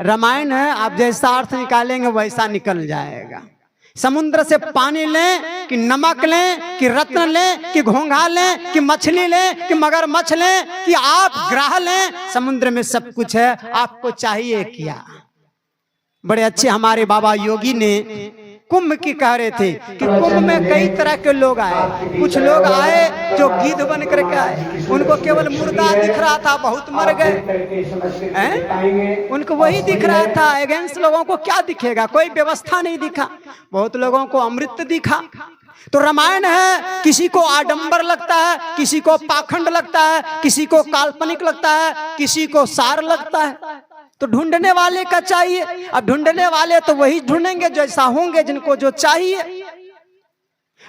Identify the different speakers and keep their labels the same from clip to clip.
Speaker 1: रामायण है, आप जैसा अर्थ निकालेंगे वैसा निकल जाएगा। समुद्र से पानी लें कि नमक लें कि रत्न लें कि घोंघा लें कि मछली लें कि मगरमच्छ लें कि आप ग्रह लें, समुद्र में सब कुछ है, आपको चाहिए क्या। बड़े अच्छे हमारे बाबा योगी ने कुंभ की कह रहे थे कि कुंभ में कई तरह के लोग आए। कुछ लोग आए जो गिद्ध बन करके आए, उनको केवल मुर्दा दिख रहा था, बहुत मर गए, उनको वही दिख रहा था। अगेंस्ट लोगों को क्या दिखेगा, कोई व्यवस्था नहीं दिखा। बहुत लोगों को अमृत दिखा। तो रामायण है, किसी को आडंबर लगता है, किसी को पाखंड लगता है, किसी को काल्पनिक लगता है, किसी को सार लगता है। तो ढूंढने वाले का चाहिए। अब ढूंढने वाले तो वही ढूंढेंगे जैसा होंगे जिनको जो चाहिए।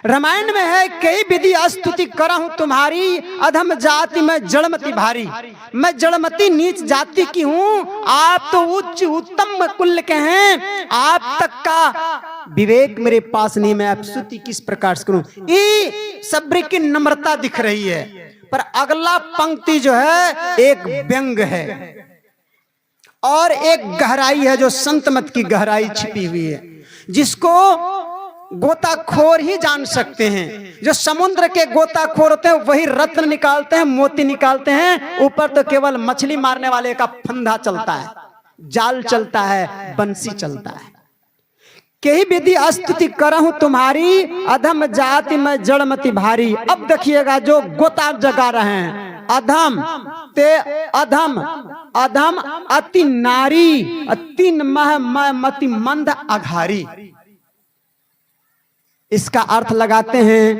Speaker 1: रामायण में है, कई विधि स्तुति करहूं तुम्हारी, अधम जाति में जड़मती भारी। मैं जड़मती नीच जाति की हूं, आप तो उच्च उत्तम कुल के हैं, आप तक का विवेक मेरे पास नहीं, मैं अब स्तुति किस प्रकार से करूं। ये सब्र की नम्रता दिख रही है, पर अगला पंक्ति जो है एक व्यंग है और एक गहराई है, जो संत मत की गहराई छिपी हुई है, जिसको गोताखोर ही जान सकते हैं। जो समुद्र के गोताखोर होते हैं वही रत्न निकालते हैं, मोती निकालते हैं। ऊपर तो केवल मछली मारने वाले का फंदा चलता है, जाल चलता है, बंसी चलता है। कई विधि स्तुति करहूं तुम्हारी, अधम जाति में जड़मती भारी। अब देखिएगा जो गोता जगा रहे हैं, अधम ते अधम, अधम अति नारी, अति मति मंद अघारी। इसका अर्थ लगाते हैं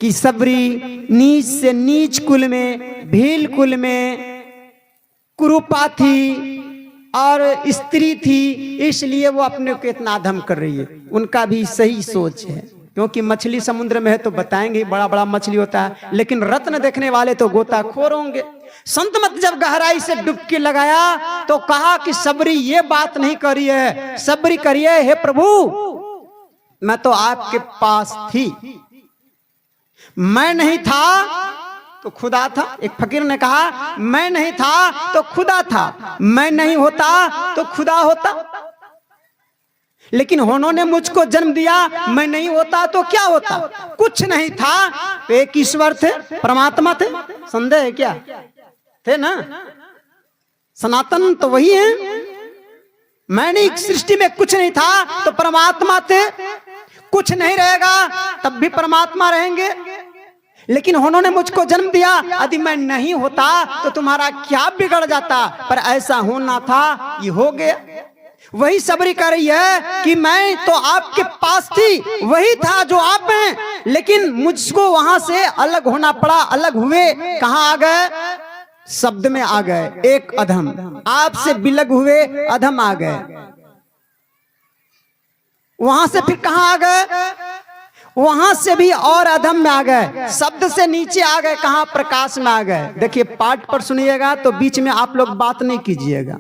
Speaker 1: कि सबरी नीच से नीच कुल में, भील कुल में कुरूपा थी और स्त्री थी, इसलिए वो अपने को इतना अधम कर रही है। उनका भी सही सोच है, क्योंकि मछली समुद्र में है तो बताएंगे बड़ा बड़ा मछली होता है, लेकिन रत्न देखने वाले तो गोताखोर होंगे। संत मत जब गहराई से डुबकी लगाया तो कहा कि सबरी ये बात नहीं करी है, सबरी करिए, हे प्रभु मैं तो आपके पास थी, मैं नहीं था तो खुदा था। एक फकीर ने कहा मैं नहीं था तो खुदा था, मैं नहीं होता तो खुदा होता। लेकिन उन्होंने मुझको जन्म दिया, मैं नहीं होता तो क्या होता। कुछ नहीं था तो एक ईश्वर थे, परमात्मा थे, संदेह है क्या, थे ना। सनातन तो वही है। मैंने सृष्टि में कुछ नहीं था तो परमात्मा थे, कुछ नहीं रहेगा तब भी परमात्मा रहेंगे। लेकिन उन्होंने मुझको जन्म दिया, यदि मैं नहीं होता तो तुम्हारा क्या बिगड़ जाता, पर ऐसा होना था, ये हो गया। वही सबरी कर रही है कि मैं तो आपके पास थी, वही था जो आप हैं, लेकिन मुझको वहां से अलग होना पड़ा। अलग हुए कहां आ गए, शब्द में आ गए, एक अधम। आपसे बिलग हुए अधम आ गए, वहां से फिर कहां आ गए, वहां से भी और अधम में आ गए, शब्द से नीचे आ गए, कहां, प्रकाश में आ गए। देखिए पाठ पर सुनिएगा तो बीच में आप लोग बात नहीं कीजिएगा,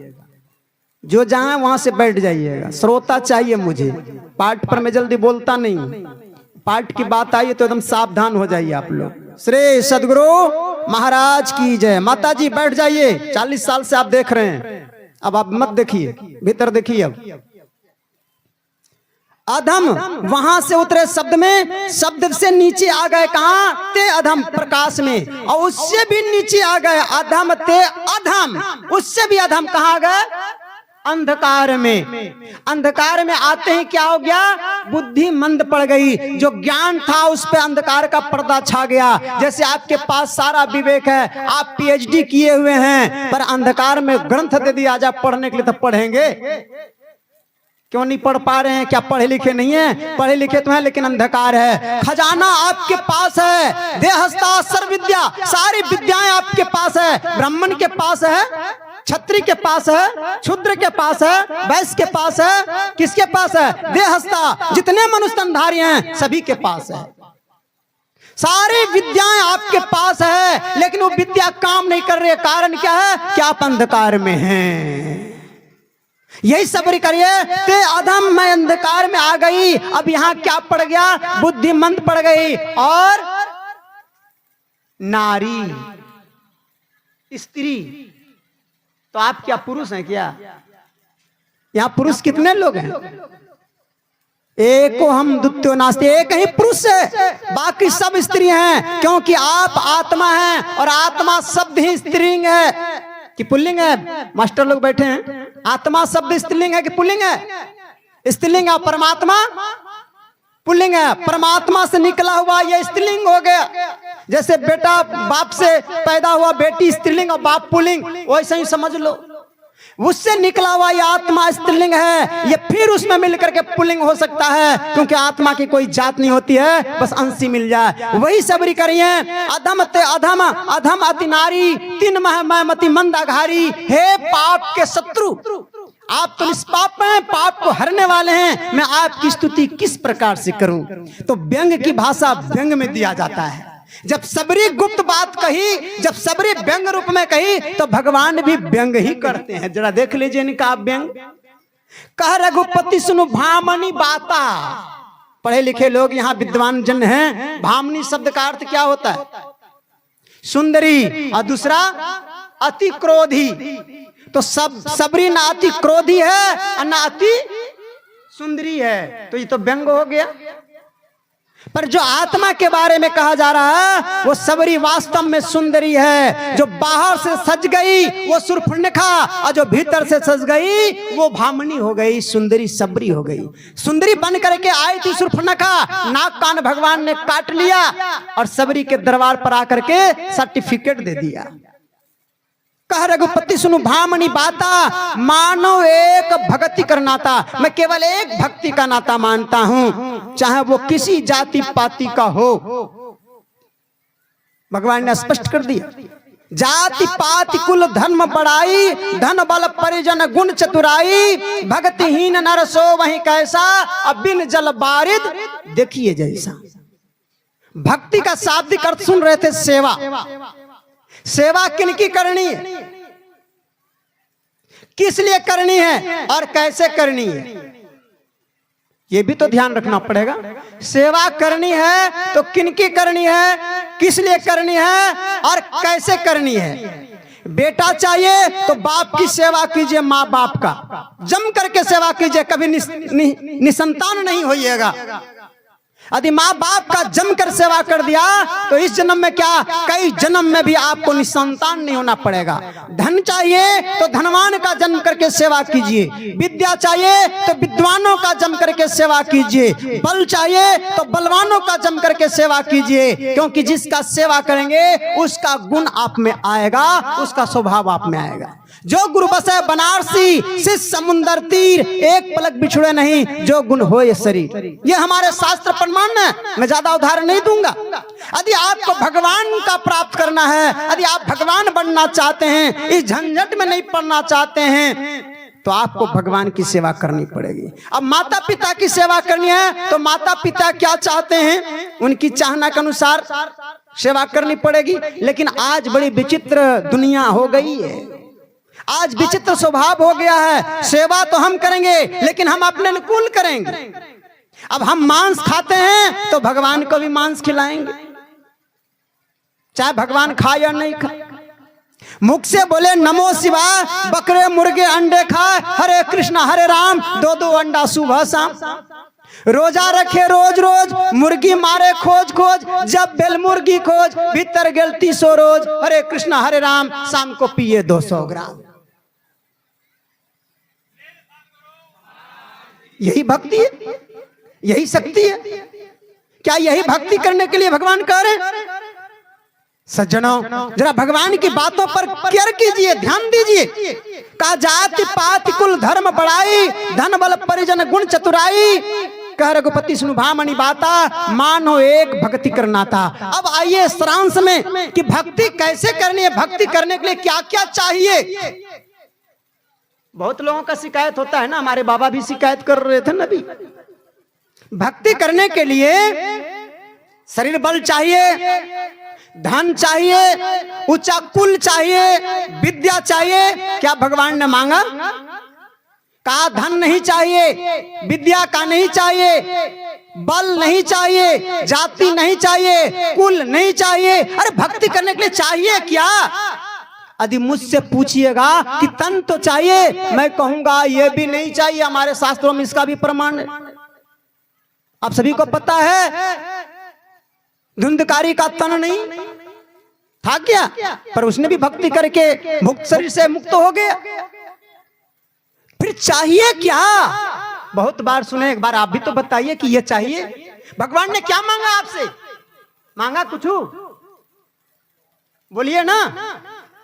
Speaker 1: जो जहां वहां से बैठ जाइएगा। श्रोता चाहिए मुझे, पाठ पर मैं जल्दी बोलता नहीं, पाठ की बात आई तो एकदम सावधान हो जाइए आप लोग। श्री सदगुरु महाराज की जय। माता जी बैठ जाइए, 40 साल से आप देख रहे हैं, अब आप मत देखिए, भीतर देखिए। अब अधम वहां से उतरे शब्द में, शब्द से नीचे आ गए कहां, ते अधम, प्रकाश में, और उससे भी नीचे आ गए अधम ते अधम, उससे भी अधम कहां गए, अंधकार में। अंधकार में आते ही क्या हो गया, बुद्धि मंद पड़ गई। जो ज्ञान था उस पे अंधकार का पर्दा छा गया। जैसे आपके पास सारा विवेक है, आप पीएचडी किए हुए हैं, पर अंधकार में ग्रंथ दे दिया जा पढ़ने के लिए, तो पढ़ेंगे क्यों नहीं पढ़ पा रहे हैं? क्या पढ़े लिखे नहीं है? पढ़े लिखे तो हैं लेकिन अंधकार है। खजाना आपके पास है, देहस्ता सर्व विद्या, सारी विद्याएं आपके पास है। ब्राह्मण के पास है, क्षत्रिय के पास है, शूद्र के पास है, वैश्य के पास है, किसके पास है, देहस्ता, जितने मनुष्यधारी हैं सभी के पास है। सारी विद्याएं आपके पास है, लेकिन वो विद्या काम नहीं कर रही। कारण क्या है कि आप अंधकार में हैं। यही सब्र करिए, ते अधम मैं अंधकार में आ गई। अब यहां क्या पड़ गया, बुद्धिमंत पड़ गई। और नारी, स्त्री, तो आप क्या पुरुष हैं क्या? यहाँ पुरुष कितने लोग हैं? एको हम द्वितीयो नास्ति, एक ही पुरुष है, बाकी सब स्त्री हैं, क्योंकि आप आत्मा हैं और आत्मा शब्द ही स्त्रीलिंग है कि पुल्लिंग है? मास्टर लोग बैठे हैं, आत्मा शब्द स्त्रीलिंग है कि पुल्लिंग है? स्त्रीलिंग है। परमात्मा पुल्लिंग है, परमात्मा से निकला हुआ ये स्त्रीलिंग हो गया। जैसे बेटा बाप से पैदा हुआ, बेटी स्त्रीलिंग और बाप पुल्लिंग, वैसे ही समझ लो उससे निकला हुआ ये आत्मा स्त्रीलिंग है, ये फिर उसमें मिलकर के पुल्लिंग हो सकता है, क्योंकि आत्मा की कोई जात नहीं होती है, बस अंशी मिल जाए। वही सबरी करिए, अधम ते अधम, अधम अति नारी, तीन मती मंदाघारी। हे पाप के शत्रु, आप तो निष्पाप हैं, पाप को हरने वाले हैं, मैं आपकी स्तुति किस प्रकार से करूं? तो व्यंग की भाषा व्यंग में दिया जाता है। जब सबरी गुप्त बात कही, जब सबरी व्यंग रूप में कही, तो भगवान भी व्यंग ही करते हैं। जरा देख लीजिए इनका व्यंग। कह रघुपति सुनो भामनी बाता। पढ़े लिखे लोग यहाँ विद्वान जन हैं। भामनी शब्द का अर्थ क्या होता है? सुंदरी, और दूसरा अति क्रोधी। तो सबरी ना अति क्रोधी है और ना अति सुंदरी है, तो ये तो व्यंग हो गया। पर जो आत्मा के बारे में कहा जा रहा है, वो सबरी वास्तव में सुंदरी है। जो बाहर से सज गई वो सुरफुनिखा, और जो भीतर से सज गई वो भामनी हो गई, सुंदरी सबरी हो गई। सुंदरी बन करके आई थी सुरफुनिखा, नाक कान भगवान ने काट लिया और सबरी के दरबार पर आकर के सर्टिफिकेट दे दिया। कह रघुपति सुनु भामनी बाता, मानो एक भक्ति कर नाता। मैं केवल एक भक्ति का नाता मानता हूं, चाहे वो किसी जाति पाति का हो। भगवान ने स्पष्ट कर दिया, जाति पाति कुल धर्म बड़ाई, धन बल परिजन गुण चतुराई, भक्तिहीन नर सो वही कैसा, अब बिन जल बारिद देखिए जैसा। भक्ति का शाब्दिक अर्थ सुन रहे थे, सेवा। सेवा किनकी करनी है, किस लिए करनी है और कैसे करनी है, ये भी तो ध्यान रखना पड़ेगा। सेवा करनी है तो किनकी करनी है, किस लिए करनी है और कैसे करनी है। बेटा चाहिए तो बाप की सेवा कीजिए, माँ बाप का जम करके सेवा कीजिए, कभी निसंतान नहीं होइएगा। यदि माँ बाप का जमकर सेवा कर दिया तो इस जन्म में क्या, कई जन्म में भी आपको निसंतान नहीं होना पड़ेगा। धन चाहिए तो धनवान का जन्म करके सेवा कीजिए, विद्या चाहिए तो विद्वानों का जम करके सेवा कीजिए, बल चाहिए तो बलवानों का जम करके सेवा कीजिए, क्योंकि जिसका सेवा करेंगे उसका गुण आप में आएगा, उसका स्वभाव आप में आएगा। जो गुरु बसे बनारसी, शिष्य समुंदर तीर, एक पलक बिछुड़े नहीं, जो गुण हो ये शरीर। ये हमारे शास्त्र प्रमाण है, मैं ज्यादा उदाहरण नहीं दूंगा। यदि आपको भगवान का प्राप्त करना है, यदि आप भगवान बनना चाहते हैं, इस झंझट में नहीं पड़ना चाहते हैं, तो आपको भगवान की सेवा करनी पड़ेगी। अब माता पिता की सेवा करनी है तो माता पिता क्या चाहते हैं, उनकी चाहना के अनुसार सेवा करनी पड़ेगी। लेकिन आज बड़ी विचित्र दुनिया हो गई है, आज विचित्र स्वभाव हो गया है। सेवा तो हम करेंगे लेकिन हम अपने अनुकूल करेंगे। अब हम मांस खाते हैं तो भगवान को भी मांस खिलाएंगे, चाहे भगवान खाए या नहीं खाए। मुख से बोले नमो शिवाय, बकरे मुर्गे अंडे खाए, हरे कृष्ण हरे राम, दो दो अंडा सुबह शाम। रोजा रखे रोज रोज, मुर्गी मारे खोज खोज, जब बेल मुर्गी खोज, भीतर गेल 300 रोज, हरे कृष्ण हरे राम, शाम को पिए 200 ग्राम। यही भक्ति है, यही शक्ति है। क्या यही भक्ति करने के लिए भगवान कह रहे हैं? सज्जनों, जरा भगवान की बातों पर केयर कीजिए, ध्यान दीजिए। कहा जाति पाति कुल धर्म बड़ाई, धन बल परिजन गुण चतुराई। कह रघुपति सुनु भामनी बाता, मानो एक भक्ति करना था। अब आइए सारांश में कि भक्ति कैसे करनी है, भक्ति करने के लिए क्या क्या चाहिए। बहुत लोगों का शिकायत होता है ना, हमारे बाबा भी शिकायत कर रहे थे ना। भी भक्ति करने के लिए शरीर बल चाहिए, धन चाहिए, ऊंचा कुल चाहिए, विद्या चाहिए। क्या भगवान ने मांगा? कहा धन नहीं चाहिए, विद्या का नहीं चाहिए, बल नहीं चाहिए, जाति नहीं चाहिए, कुल नहीं चाहिए। अरे भक्ति करने के लिए चाहिए क्या? यदि मुझसे पूछिएगा कि तन तो चाहिए, मैं कहूंगा ये भी नहीं चाहिए, हमारे शास्त्रों में इसका भी प्रमाण है। आप सभी को पता है धुंधकारी का तन नहीं था क्या, पर उसने भी भक्ति करके मुक्त शरीर से मुक्त हो गया। फिर चाहिए क्या? बहुत बार सुने, एक बार आप भी तो बताइए कि ये चाहिए। भगवान ने क्या मांगा आपसे? मांगा कुछ? बोलिए ना,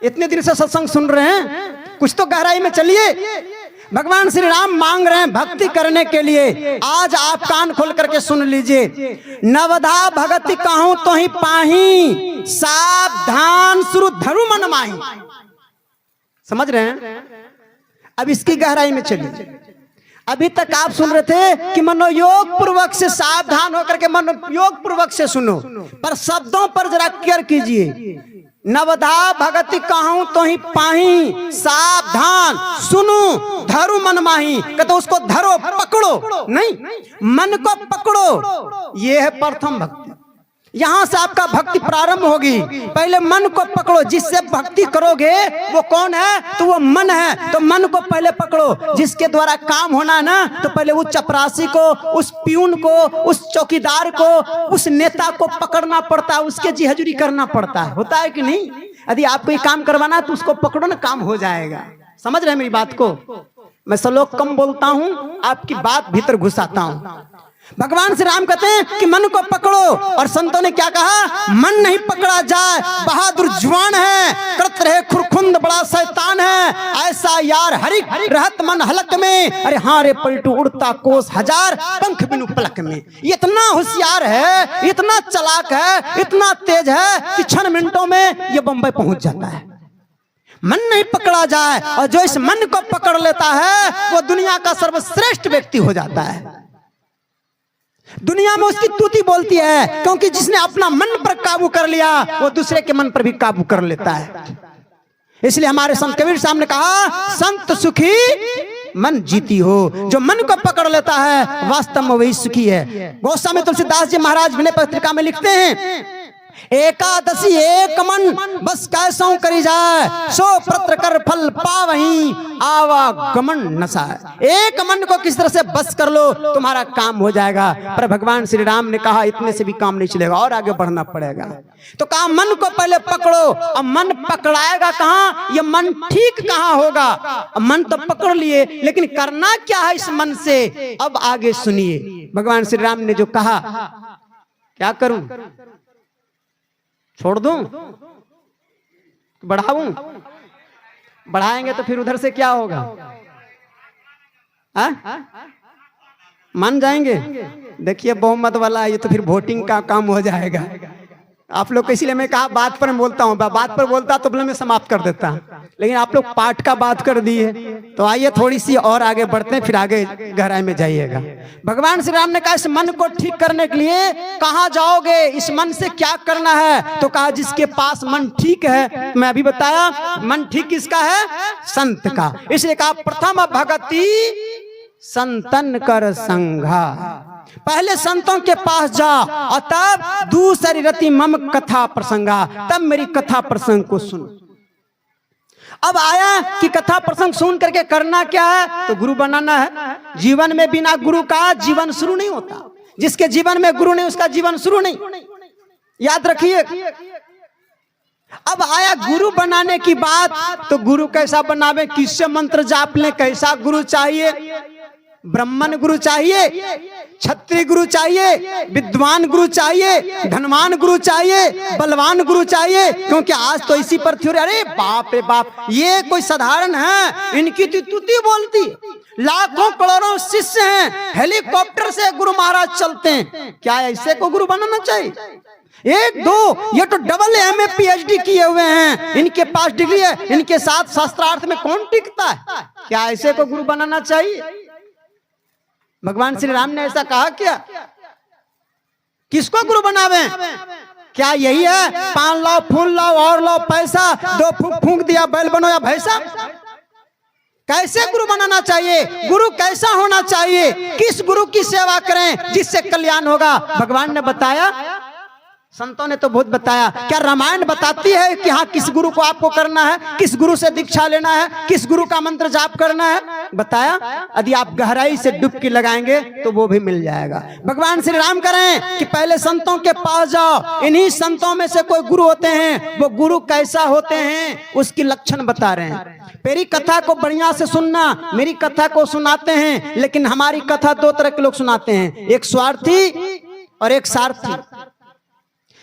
Speaker 1: इतने दिन से सत्संग सुन रहे हैं, कुछ तो गहराई में चलिए। भगवान श्री राम मांग रहे हैं भक्ति करने के लिए। आज आप कान खोल करके सुन लीजिए। नवधा भगति कहूं तो ही पाही, सावधान शुरू धरु मन माही। समझ रहे हैं? अब इसकी गहराई में चलिए। अभी तक आप सुन रहे थे कि मनोयोग पूर्वक से सावधान होकर के मनोयोग पूर्वक से सुनो, पर शब्दों पर जरा केयर कीजिए। नवधा भगति कहूं तो ही पाही, सावधान सुनो धरो मन माही। कहते उसको धरो, पकड़ो, नहीं मन को पकड़ो। ये है प्रथम भक्ति। यहां से आपका भक्ति प्रारंभ होगी। पहले मन को पकड़ो, जिससे भक्ति करोगे वो कौन है? तो वो मन है। तो मन को पहले पकड़ो, जिसके द्वारा काम होना है ना, तो पहले उस चपरासी को, उस प्यून को, उस चौकीदार को, उस नेता को पकड़ना पड़ता है, उसके जी हजूरी करना पड़ता है। होता है कि नहीं? यदि आपको ये काम करवाना है तो उसको पकड़ो ना, काम हो जाएगा। समझ रहे हैं मेरी बात को? मैं श्लोक कम बोलता हूं, आपकी बात भीतर घुसाता हूं। भगवान श्री राम कहते हैं कि मन को पकड़ो, और संतों ने क्या कहा? मन नहीं पकड़ा जाए, बहादुर जवान है, करत रहे खुरखुंद बड़ा शैतान है, ऐसा यार हरिक रहत मन हलक में, अरे हाँ रे पलटू उड़ता कोस हजार, पंख बिनु पलक में। इतना होशियार है, इतना चालाक है, इतना तेज है कि 6 मिनटों में ये बंबई पहुंच जाता है। मन नहीं पकड़ा जाए, और जो इस मन को पकड़ लेता है वो दुनिया का सर्वश्रेष्ठ व्यक्ति हो जाता है। दुनिया में उसकी तूती बोलती है, क्योंकि जिसने अपना मन पर काबू कर लिया वो दूसरे के मन पर भी काबू कर लेता है। इसलिए हमारे संत कबीर साहब ने कहा, संत सुखी मन जीती हो। जो मन को पकड़ लेता है वास्तव में वही सुखी है। गोस्वामी तुलसीदास जी महाराज विनय पत्रिका में लिखते हैं, एकादशी एक मन बस कैसों करी जाए, सो प्रत्र कर फल पावहीं आवागमन नसाए। एक मन को किस तरह से बस कर लो, तुम्हारा काम हो जाएगा। पर भगवान श्री राम ने कहा इतने से भी काम नहीं चलेगा, और आगे बढ़ना पड़ेगा। तो कहा मन को पहले पकड़ो। अब मन पकड़ाएगा कहाँ? ये मन ठीक कहाँ होगा? अब मन तो पकड़ लिए, लेकिन करना क्या है इस मन से? अब आगे सुनिए। भगवान श्री राम ने जो कहा, क्या करूं? छोड़ दूं? बढ़ाऊं? बढ़ाएंगे तो फिर उधर से क्या होगा? मान जाएंगे? देखिए बहुमत वाला है ये, तो फिर वोटिंग का काम हो जाएगा। आप लोग, इसलिए मैं कहा बात पर बोलता हूँ, बात पर बोलता तो मैं समाप्त कर देता, लेकिन आप लोग पाठ का बात कर दिए। तो आइए थोड़ी सी और आगे बढ़ते हैं, फिर आगे गहराई में जाइएगा। भगवान श्री राम ने कहा इस मन को ठीक करने के लिए कहाँ जाओगे? इस मन से क्या करना है? तो कहा जिसके पास मन ठीक है। मैं अभी बताया मन ठीक किसका है? संत का। इसलिए कहा प्रथम भगति संतन कर संघा। पहले संतों के पास जा, और तब दूसरी रति मम कथा प्रसंगा, तब मेरी कथा प्रसंग को सुन। अब आया कि कथा प्रसंग सुन करके करना क्या है? तो गुरु बनाना है। जीवन में बिना गुरु का जीवन शुरू नहीं होता। जिसके जीवन में गुरु नहीं उसका जीवन शुरू नहीं, याद रखिए। अब आया गुरु बनाने की बात, तो गुरु कैसा बनावे? किससे मंत्र जाप लें? कैसा गुरु चाहिए? ब्राह्मण गुरु चाहिए, क्षत्रिय गुरु चाहिए, विद्वान गुरु चाहिए, धनवान गुरु चाहिए, बलवान गुरु चाहिए? क्योंकि आज तो इसी पर थ्योरी, अरे बाप रे बाप, ये कोई साधारण है? इनकी तुती बोलती। लाखों करोड़ों शिष्य हैं, हेलीकॉप्टर से गुरु महाराज चलते हैं। क्या ऐसे को गुरु बनाना चाहिए? एक दो, ये तो डबल MA PhD किए हुए हैं, इनके पास डिग्री है, इनके साथ शास्त्रार्थ में कौन टिकता है? क्या ऐसे को गुरु बनाना चाहिए? भगवान श्री राम ने ऐसा कहा क्या? किसको गुरु बनावे? क्या यही है पान लाओ, फूल लाओ, और लाओ पैसा, 2 फूंक दिया बैल बनो या भैंसा? कैसे गुरु बनाना चाहिए? गुरु कैसा होना चाहिए? किस गुरु की सेवा करें जिससे कल्याण होगा? भगवान ने बताया संतों ने तो बहुत बताया। क्या रामायण बताती है कि हाँ किस गुरु को आपको करना है, किस गुरु से दीक्षा लेना है, किस गुरु का मंत्र जाप करना है? बताया? यदि आप गहराई से डुबकी लगाएंगे तो वो भी मिल जाएगा। भगवान श्री राम करें कि पहले संतों के पास जाओ, इन्हीं संतों में से कोई गुरु होते हैं, वो गुरु कैसा होते हैं उसकी लक्षण बता रहे हैं। मेरी कथा को बढ़िया से सुनना, मेरी कथा को सुनाते हैं, लेकिन हमारी कथा दो तरह के लोग सुनाते हैं, एक स्वार्थी और एक सारथी।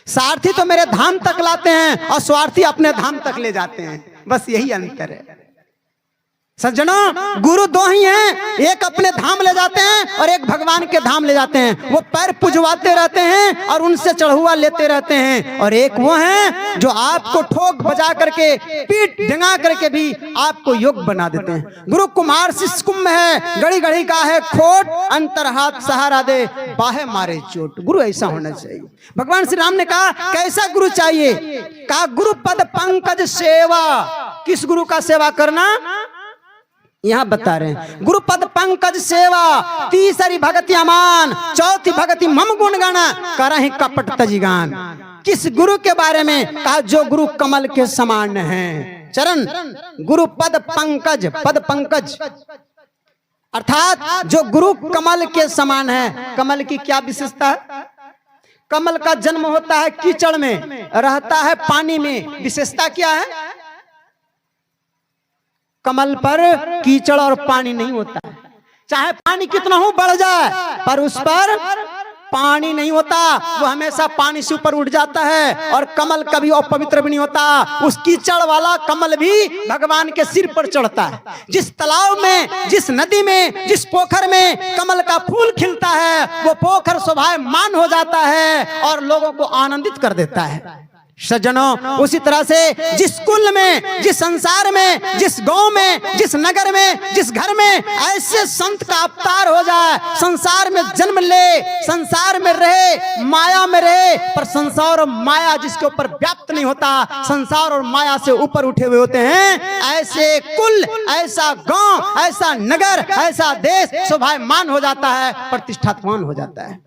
Speaker 1: सारथी तो मेरे धाम तक लाते हैं और स्वार्थी अपने धाम तक ले जाते हैं, बस यही अंतर है। सज्जनों, गुरु दो ही हैं, एक अपने धाम ले जाते हैं और एक भगवान के धाम ले जाते हैं। वो पैर पुजवाते रहते हैं और उनसे चढ़ुआ लेते रहते हैं, और एक वो हैं जो आपको ठोक बजा करके, पीठ ढंगा करके भी आपको योग बना देते हैं। गुरु कुमार शिष्य कुंभ है, गड़ी गड़ी का है खोट, अंतर हाथ सहारा दे, बाहे मारे चोट। गुरु ऐसा होना चाहिए। भगवान श्री राम ने कहा कैसा गुरु चाहिए? कहा गुरु पद पंकज सेवा। किस गुरु का सेवा करना यहां बता रहे हैं। गुरु पद पंकज सेवा, तीसरी भगति अमान, चौथी भगति मम गुणगण, करहि कपट तजिगान। किस गुरु के बारे में? कहा जो गुरु कमल के समान है। चरण गुरु पद पंकज, पद पंकज अर्थात जो गुरु कमल के समान है। कमल की क्या विशेषता है? कमल का जन्म होता है कीचड़ में, रहता है पानी में। विशेषता क्या है? कमल पर कीचड़ और पानी नहीं होता है। चाहे पानी कितना हो बढ़ जाए, पर उस पर पानी नहीं होता, वो हमेशा पानी से ऊपर उठ जाता है। और कमल कभी अपवित्र भी नहीं होता। उस कीचड़ वाला कमल भी भगवान के सिर पर चढ़ता है। जिस तालाब में, जिस नदी में, जिस पोखर में कमल का फूल खिलता है, वो पोखर शोभायमान हो जाता है और लोगों को आनंदित कर देता है। सज्जनों, उसी तरह से जिस कुल में, जिस संसार में, जिस गांव में, जिस नगर में, जिस घर में ऐसे संत का अवतार हो जाए, संसार में जन्म ले, संसार में रहे, माया में रहे, पर संसार और माया जिसके ऊपर व्याप्त नहीं होता, संसार और माया से ऊपर उठे हुए होते हैं, ऐसे कुल, ऐसा गांव, ऐसा नगर, ऐसा देश शोभायमान हो जाता है, प्रतिष्ठावान हो जाता है।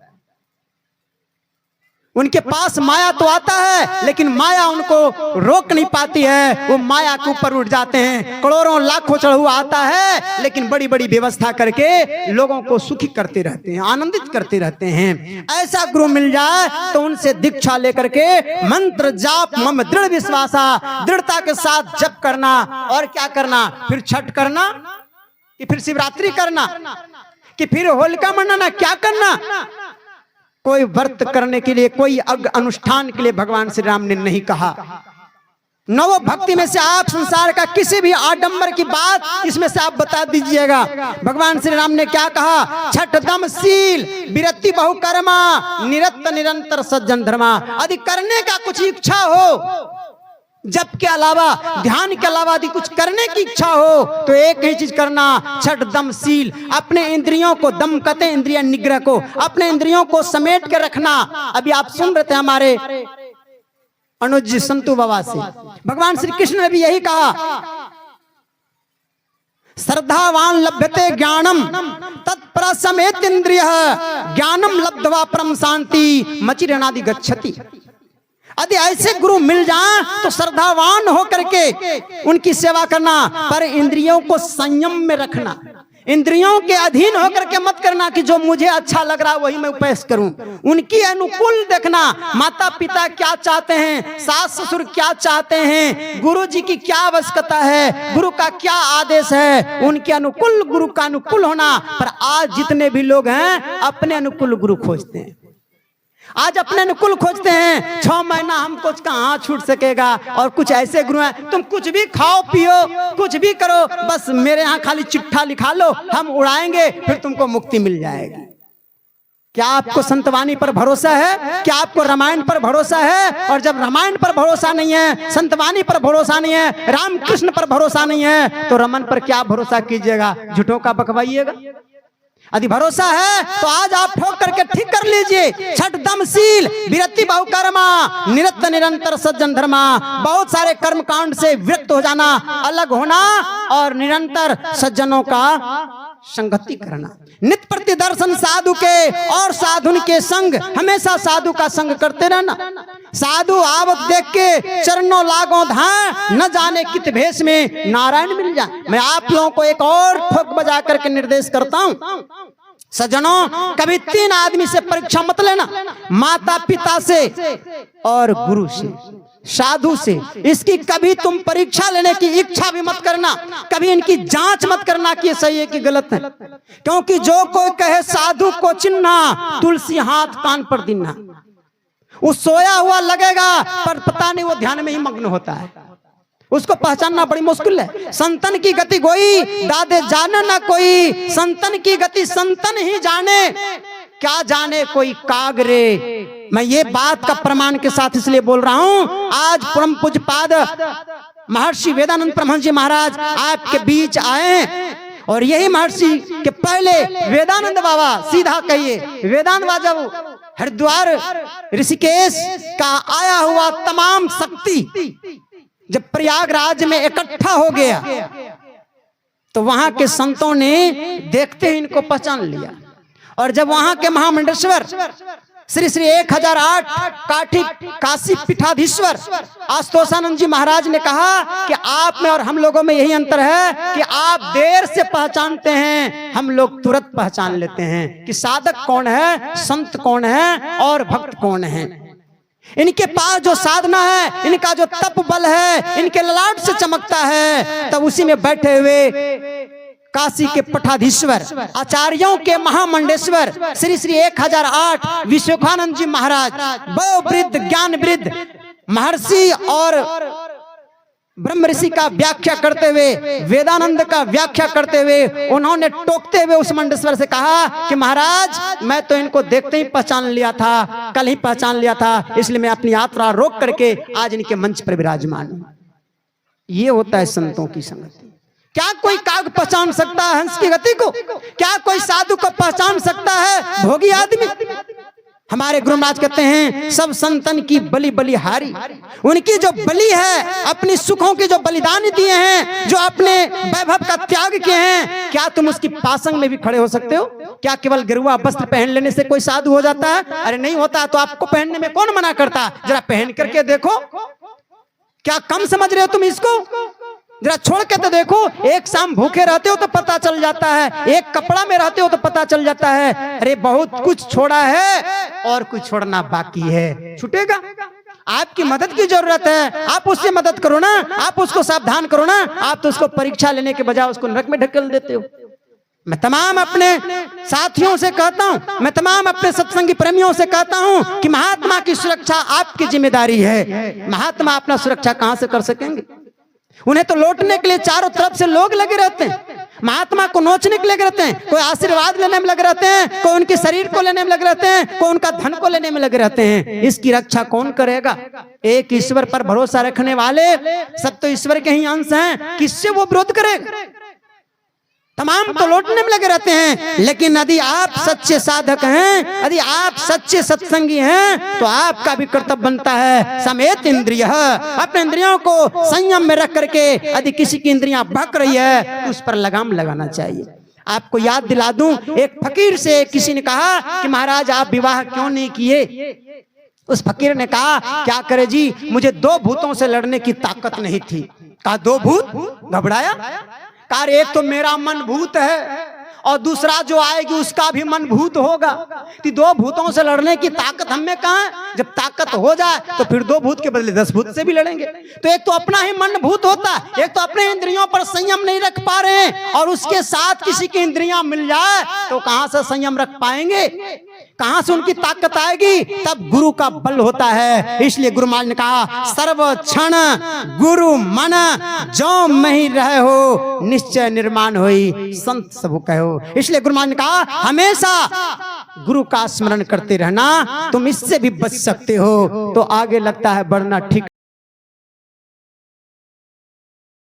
Speaker 1: उनके पास माया तो आता है, लेकिन माया उनको रोक नहीं पाती है। वो माया के ऊपर उठ जाते हैं। करोड़ों लाखों चढ़ुआ आता है, लेकिन बड़ी बड़ी व्यवस्था करके लोगों को सुखी करते रहते हैं, आनंदित करते रहते हैं। ऐसा गुरु मिल जाए तो उनसे दीक्षा लेकर के मंत्र जाप मम दृढ़ विश्वासा, दृढ़ता के साथ जप करना। और क्या करना? फिर छठ करना कि फिर शिवरात्रि करना कि फिर होलिका मनाना? क्या करना? कोई व्रत करने के लिए, कोई अनुष्ठान के लिए भगवान श्री राम ने नहीं कहा। नव भक्ति में से आप संसार का किसी भी आडंबर की बात इसमें से आप बता दीजिएगा। भगवान श्री राम ने क्या कहा? छठ दम शील विरति बहुकर्मा, निरत निरंतर सज्जन धर्मा। यदि करने का कुछ इच्छा हो, जप के अलावा, ध्यान के अलावा यदि कुछ करने की इच्छा हो, तो एक ही चीज करना, छठ दम शील। अपने इंद्रियों को, दम कहते हैं इंद्रिय निग्रह को, अपने इंद्रियों को समेट के रखना। अभी आप सुन रहे थे हमारे अनुज जी संतु बाबा से, भगवान श्री कृष्ण ने भी यही कहा, श्रद्धावान लभ्यते ज्ञानम तत्प्रसमेत इंद्रिय, ज्ञानम लब्ध्वा परम शांति मचिरनादि गच्छति। यदि ऐसे गुरु मिल जाएं तो श्रद्धावान होकर के उनकी सेवा करना, पर इंद्रियों को संयम में रखना। इंद्रियों के अधीन होकर के मत करना कि जो मुझे अच्छा लग रहा है वही मैं उपदेश करूं। उनकी अनुकूल देखना, माता पिता क्या चाहते हैं, सास ससुर क्या चाहते हैं, गुरु जी की क्या आवश्यकता है, गुरु का क्या आदेश है, उनके अनुकूल गुरु का अनुकूल होना। पर आज जितने भी लोग हैं अपने अनुकूल गुरु खोजते हैं, आज अपने अनुकूल खोजते हैं। 6 महीना हमको कहाँ छूट सकेगा। और कुछ ऐसे गुरु हैं, तुम कुछ भी खाओ पियो, कुछ भी करो, बस मेरे यहाँ खाली चिट्ठा लिखा लो, हम उड़ाएंगे, फिर तुमको मुक्ति मिल जाएगी। क्या आपको संतवाणी पर भरोसा है? क्या आपको रामायण पर भरोसा है? और जब रामायण पर भरोसा नहीं है, संतवाणी पर भरोसा नहीं है, रामकृष्ण पर भरोसा नहीं है, तो रमन पर क्या भरोसा कीजिएगा? झूठों का बकवाइएगा। यदि भरोसा है तो आज आप ठोक करके ठीक कर लीजिए। छठ दमशील विरति बहुकर्मा, निरत निरंतर सज्जन धर्मा। बहुत सारे कर्म कांड से विरक्त हो जाना, अलग होना और निरंतर सज्जनों का संगति करना। नित्य प्रति दर्शन साधु के और साधुन के संग, हमेशा साधु का संग करते रहना। साधु आवत देख के चरणों लागो धान, न जाने कित भेष में नारायण मिल जाए। मैं आप लोगों को एक और ठोक बजा करके निर्देश करता हूं, सज्जनों, कभी 3 आदमी से परीक्षा मत लेना, माता पिता से और गुरु से, साधु से। इसकी कभी तुम परीक्षा लेने की इच्छा भी मत करना, कभी इनकी जांच मत करना कि ये सही है कि गलत है। क्योंकि जो कोई कहे साधु को चिन्हना, तुलसी हाथ कान पर दिन्ना, वो सोया हुआ लगेगा पर पता नहीं वो ध्यान में ही मग्न होता है, उसको पहचानना बड़ी मुश्किल है। संतन की गति गोई दादे जाने ना कोई, संतन की गति संतन ही जाने, क्या जाने कोई कागरे। मैं ये बात का प्रमाण के साथ इसलिए बोल रहा हूं, आज परम पूज्य पाद महर्षि वेदानंद परमहंस जी महाराज आपके बीच आए, और यही महर्षि के पहले वेदानंद बाबा, सीधा कहिए वेदांत बाबा, जब हरिद्वार ऋषिकेश का आया हुआ तमाम शक्ति जब प्रयागराज में इकट्ठा हो गया, तो वहां के संतों ने देखते ही इनको पहचान लिया। और जब वहां के महामंडलेश्वर श्री श्री 1008 काशी पीठाधीश्वर आशुतोषानंद जी महाराज ने कहा कि आप में और हम लोगों में यही अंतर है कि आप देर से पहचानते हैं, हम लोग तुरंत पहचान लेते हैं कि साधक कौन है, संत कौन है और भक्त कौन है। इनके पास जो साधना है, इनका जो तप बल है, इनके ललाट से चमकता है, तब उसी में बैठे हुए काशी के पीठाधीश्वर आचार्यों के महामंडलेश्वर श्री श्री 1008 विश्वखानंद जी महाराज, वयोवृद्ध ज्ञान वृद्ध महर्षि और ब्रह्म ऋषि का व्याख्या करते हुए, वेदानंद का व्याख्या करते हुए, उन्होंने टोकते हुए उस मंडलेश्वर से कहा कि महाराज, मैं तो इनको देखते ही पहचान लिया था, कल ही पहचान लिया था, इसलिए मैं अपनी यात्रा रोक करके आज इनके मंच पर विराजमान हूं। ये होता है संतों की संगति। क्या कोई काग पहचान सकता है हंस की गति को? क्या कोई साधु को पहचान सकता है भोगी आदमी? हमारे गुरु महाराज कहते हैं, सब संतन की बलि बलिहारी। उनकी जो बलि है, अपनी सुखों की जो बलिदान दिए हैं, जो अपने वैभव का त्याग किए हैं, क्या तुम उसकी पासंग में भी खड़े हो सकते हो? क्या केवल गेरुआ वस्त्र पहन लेने से कोई साधु हो जाता है? अरे नहीं होता। तो आपको पहनने में कौन मना करता? जरा पहन करके देखो। क्या कम समझ रहे हो तुम इसको? जरा छोड़ के तो देखो। एक शाम भूखे रहते हो तो पता चल जाता है, एक कपड़ा में रहते हो तो पता चल जाता है। अरे बहुत कुछ छोड़ा है और कुछ छोड़ना बाकी है, छूटेगा। आपकी मदद की जरूरत है, आप उससे मदद करो ना, आप उसको सावधान करो ना। आप तो उसको परीक्षा लेने के बजाय उसको नरक में ढकेल देते हो। मैं तमाम अपने साथियों से कहता हूं, मैं तमाम अपने सत्संगी प्रेमियों से कहता हूं कि महात्मा की सुरक्षा आपकी जिम्मेदारी है। महात्मा अपना सुरक्षा कहां से कर सकेंगे? उन्हें तो लौटने के लिए चारों तरफ से लोग लगे रहते हैं, महात्मा को नोचने के लगे रहते हैं। कोई आशीर्वाद लेने में लगे रहते हैं, कोई उनके शरीर को लेने में लगे रहते हैं, कोई उनका धन को लेने में लगे रहते हैं। इसकी रक्षा कौन करेगा? एक ईश्वर पर भरोसा रखने वाले सब तो ईश्वर के ही अंश हैं, किससे वो विरोध करेगा? तमाम तो लौटने में लगे रहते हैं। लेकिन यदि आप सच्चे साधक हैं, यदि आप सच्चे सत्संगी हैं, तो आपका भी कर्तव्य बनता है समेत इंद्रिय, अपने इंद्रियों को संयम में रख करके यदि किसी की इंद्रियां भटक रही है तो उस पर लगाम लगाना चाहिए। आपको याद दिला दूं, एक फकीर से किसी ने कहा कि महाराज आप विवाह क्यों नहीं किए? उस फकीर ने कहा क्या करे जी, मुझे 2 भूतों से लड़ने की ताकत नहीं थी। कहा 2 भूत? घबराया। कार एक तो मेरा मन भूत है और दूसरा जो आएगी उसका भी मन भूत होगा। कि 2 भूतों से लड़ने की ताकत हमें कहाँ है? जब ताकत हो जाए तो फिर 2 भूत के बदले 10 भूत से भी लड़ेंगे। तो एक तो अपना ही मन भूत होता है, एक तो अपने इंद्रियों पर संयम नहीं रख पा रहे हैं, और उसके साथ किसी की इंद्रियां मिल जाए तो कहां से संयम रख पाएंगे? कहां से उनकी ताकत आएगी? तब गुरु का बल होता है। इसलिए गुरु महाराज ने कहा सर्व क्षण गुरु मन जो मही रहे हो, निश्चय निर्माण होई संत सब कहो। इसलिए गुरु महाराज ने कहा हमेशा गुरु का स्मरण करते रहना, तुम इससे भी बच सकते हो। तो आगे लगता है बढ़ना ठीक